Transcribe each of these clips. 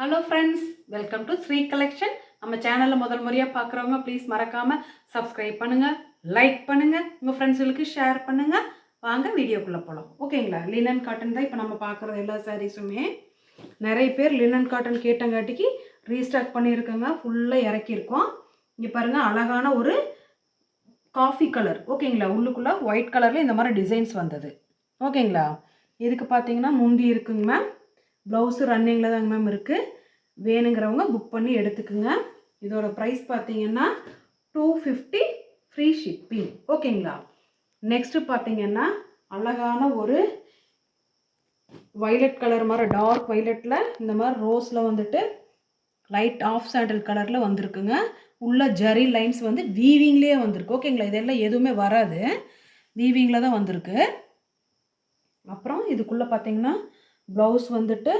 Hello friends, welcome to Sri collection. நம்ம சேனலில் முதல் முறையாக பார்க்குறவங்க ப்ளீஸ் மறக்காமல் சப்ஸ்கிரைப் பண்ணுங்கள், லைக் பண்ணுங்கள், உங்கள் ஃப்ரெண்ட்ஸுகளுக்கு ஷேர் பண்ணுங்கள். வாங்க வீடியோக்குள்ளே போகலாம். ஓகேங்களா? லினன் காட்டன் தான் இப்போ நம்ம பார்க்குறது. எல்லா சாரீஸுமே நிறைய பேர் லினன் காட்டன் கேட்டங்காட்டிக்கு ரீஸ்டாக் பண்ணியிருக்கோங்க. ஃபுல்லாக இறக்கியிருக்கோம். இங்கே பாருங்கள், அழகான ஒரு காஃபி கலர். ஓகேங்களா? உள்ளுக்குள்ளே ஒயிட் கலரில் இந்த மாதிரி டிசைன்ஸ் வந்தது. ஓகேங்களா? இதுக்கு பார்த்தீங்கன்னா முந்தி இருக்குங்க மேம். ப்ளவுஸு ரன்னிங்கில் தாங்க மேம் இருக்குது. வேணுங்கிறவங்க புக் பண்ணி எடுத்துக்குங்க. இதோட ப்ரைஸ் பார்த்தீங்கன்னா 250 ஃப்ரீ ஷிப்பிங். ஓகேங்களா? நெக்ஸ்ட்டு பார்த்தீங்கன்னா அழகான ஒரு வைலட் கலர் மாதிரி, டார்க் வைலட்டில் இந்த மாதிரி ரோஸில் வந்துட்டு லைட் ஆஃப் சாண்டல் கலரில் வந்திருக்குங்க. உள்ள ஜரி லைன்ஸ் வந்து வீவிங்லேயே வந்திருக்கு. ஓகேங்களா? இதெல்லாம் எதுவுமே வராது, வீவிங்கில் தான் வந்திருக்கு. அப்புறம் இதுக்குள்ளே பார்த்தீங்கன்னா ப்ளவுஸ் வந்துட்டு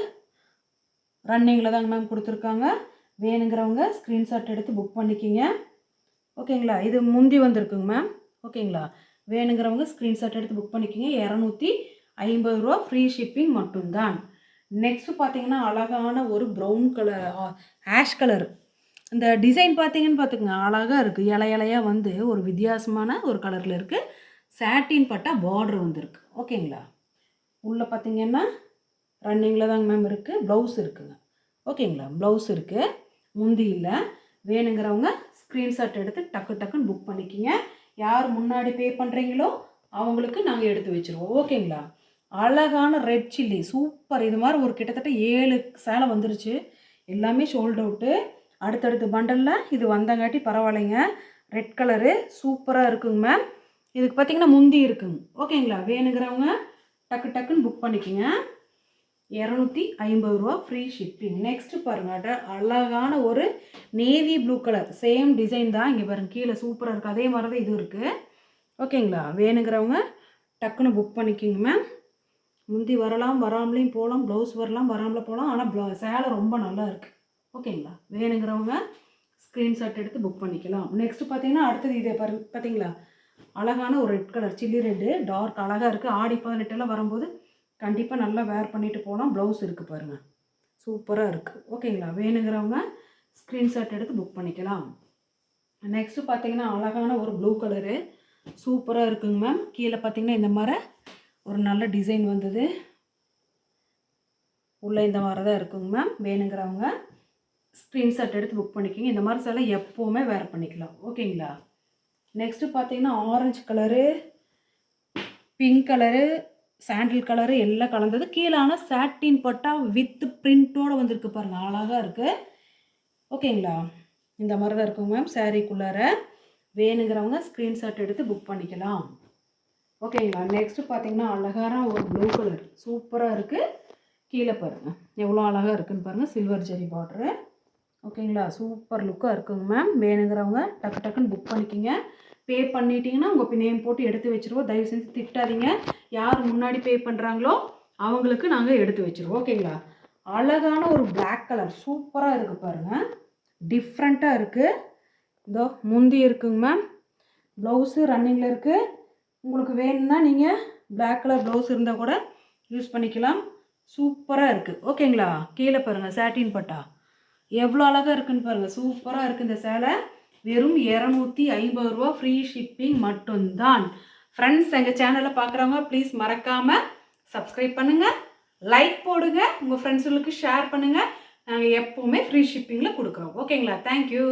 ரன்னிங்கில் தாங்க மேம் கொடுத்துருக்காங்க. வேணுங்கிறவங்க ஸ்க்ரீன்ஷாட் எடுத்து புக் பண்ணிக்கிங்க. ஓகேங்களா? இது முந்தி வந்திருக்குங்க மேம். ஓகேங்களா? வேணுங்கிறவங்க ஸ்க்ரீன்ஷாட் எடுத்து புக் பண்ணிக்கிங்க. 250 ரூபா ஃப்ரீ ஷிப்பிங் மட்டும்தான். நெக்ஸ்ட்டு பார்த்தீங்கன்னா அழகான ஒரு ப்ரௌன் கலர், ஆஷ் கலர். இந்த டிசைன் பார்த்தீங்கன்னு பார்த்துக்குங்க, அழகாக இருக்குது. இலையாக வந்து ஒரு வித்தியாசமான ஒரு கலரில் இருக்குது. சாட்டின் பட்டா பார்டர் வந்துருக்கு. ஓகேங்களா? உள்ளே பார்த்தீங்கன்னா ரன்னிங்கில் தாங்க மேம் இருக்குது. ப்ளவுஸ் இருக்குங்க. ஓகேங்களா? ப்ளவுஸ் இருக்குது, முந்தி இல்லை. வேணுங்கிறவங்க ஸ்க்ரீன்ஷாட் எடுத்து டக்குன்னு புக் பண்ணிக்கிங்க. யார் முன்னாடி பே பண்ணுறீங்களோ அவங்களுக்கு நாங்கள் எடுத்து வச்சுருவோம். ஓகேங்களா? அழகான ரெட் சில்லி சூப்பர். இது மாதிரி ஒரு கிட்டத்தட்ட 7 சேலை வந்துருச்சு. எல்லாமே சோல்ட் அவுட்டு. அடுத்தடுத்த பண்டலில் இது வந்தங்காட்டி பரவாயில்லைங்க. ரெட் கலரு சூப்பராக இருக்குங்க மேம். இதுக்கு பார்த்தீங்கன்னா முந்தி இருக்குங்க. ஓகேங்களா? வேணுங்கிறவங்க டக்குன்னு புக் பண்ணிக்கிங்க. 250 ரூபா ஃப்ரீ ஷிப்பிங். நெக்ஸ்ட்டு பாருங்கள், அழகான ஒரு navy blue colour, same design தான். இங்கே பாருங்கள், கீழே சூப்பராக இருக்குது. அதே மாதிரி தான் இது இருக்குது. ஓகேங்களா? வேணுங்கிறவங்க டக்குன்னு புக் பண்ணிக்கிங்க மேம். முந்தி வரலாம், வராமலையும் போகலாம். ப்ளவுஸ் வரலாம், வராமல போகலாம். ஆனால் சேலை ரொம்ப நல்லா இருக்குது. ஓகேங்களா? வேணுங்கிறவங்க ஸ்க்ரீன்ஷாட் எடுத்து புக் பண்ணிக்கலாம். நெக்ஸ்ட்டு பார்த்தீங்கன்னா அடுத்தது இதே பார்த்தீங்களா, அழகான ஒரு red colour, chilli red, dark அழகாக இருக்குது. ஆடி 18 வரும்போது கண்டிப்பாக நல்லா வேர் பண்ணிவிட்டு போகலாம். ப்ளவுஸ் இருக்குது பாருங்கள், சூப்பராக இருக்குது. ஓகேங்களா? வேணுங்கிறவங்க ஸ்க்ரீன்ஷாட் எடுத்து புக் பண்ணிக்கலாம். நெக்ஸ்ட்டு பார்த்தீங்கன்னா அழகான ஒரு ப்ளூ கலரு சூப்பராக இருக்குங்க மேம். கீழே பார்த்தீங்கன்னா இந்த மாதிரி ஒரு நல்ல டிசைன் வந்தது. உள்ளே இந்த மாதிரி தான் இருக்குங்க மேம். வேணுங்கிறவங்க ஸ்க்ரீன்ஷாட் எடுத்து புக் பண்ணிக்கிங்க. இந்த மாதிரி சேலை எப்போவுமே வேர் பண்ணிக்கலாம். ஓகேங்களா? நெக்ஸ்ட்டு பார்த்தீங்கன்னா ஆரஞ்சு கலரு, பிங்க் கலரு, சாண்டில் கலரு எல்லாம் கலந்தது. கீழான சாட்டின் பட்டா வித் பிரிண்ட்டோடு வந்திருக்கு பாருங்கள், அழகாக இருக்குது. ஓகேங்களா? இந்த மாதிரி தான் இருக்குங்க மேம் சாரீக்குள்ளார. வேணுங்கிறவங்க ஸ்க்ரீன்ஷாட் எடுத்து புக் பண்ணிக்கலாம். ஓகேங்களா? நெக்ஸ்ட்டு பார்த்தீங்கன்னா அழகான ஒரு ப்ளூ கலர் சூப்பராக இருக்குது. கீழே பாருங்கள் எவ்வளோ அழகாக இருக்குதுன்னு பாருங்கள், சில்வர் ஜெரி பார்டரு. ஓகேங்களா? சூப்பர் லுக்காக இருக்குங்க மேம். வேணுங்கிறவங்க டக்குன்னு புக் பண்ணிக்கிங்க. பே பண்ணிட்டீங்கன்னா உங்கள் நேம் போட்டு எடுத்து வச்சுருவோம். தயவு செஞ்சு திட்டாதீங்க. யார் முன்னாடி பே பண்ணுறாங்களோ அவங்களுக்கு நாங்கள் எடுத்து வச்சுருவோம். ஓகேங்களா? அழகான ஒரு பிளாக் கலர் சூப்பராக இருக்குது பாருங்கள், டிஃப்ரெண்ட்டாக இருக்குது. இதோ முந்தி இருக்குங்க மேம். ப்ளவுஸு ரன்னிங்கில் இருக்குது. உங்களுக்கு வேணும்னா நீங்கள் பிளாக் கலர் ப்ளவுஸ் இருந்தால் கூட யூஸ் பண்ணிக்கலாம். சூப்பராக இருக்குது. ஓகேங்களா? கீழே பாருங்கள் சாட்டின் பட்டா எவ்வளோ அழகாக இருக்குதுன்னு பாருங்கள், சூப்பராக இருக்குது இந்த சேலை. வெறும் 250 ரூபா ஃப்ரீ ஷிப்பிங் மட்டும்தான். ஃப்ரெண்ட்ஸ், எங்கள் சேனலை பார்க்குறவங்க ப்ளீஸ் மறக்காமல் சப்ஸ்கிரைப் பண்ணுங்கள், லைக் போடுங்க, உங்கள் ஃப்ரெண்ட்ஸுகளுக்கு ஷேர் பண்ணுங்கள். நாங்கள் எப்போவுமே ஃப்ரீ ஷிப்பிங்கில் கொடுக்குறோம். ஓகேங்களா? தேங்க்யூ.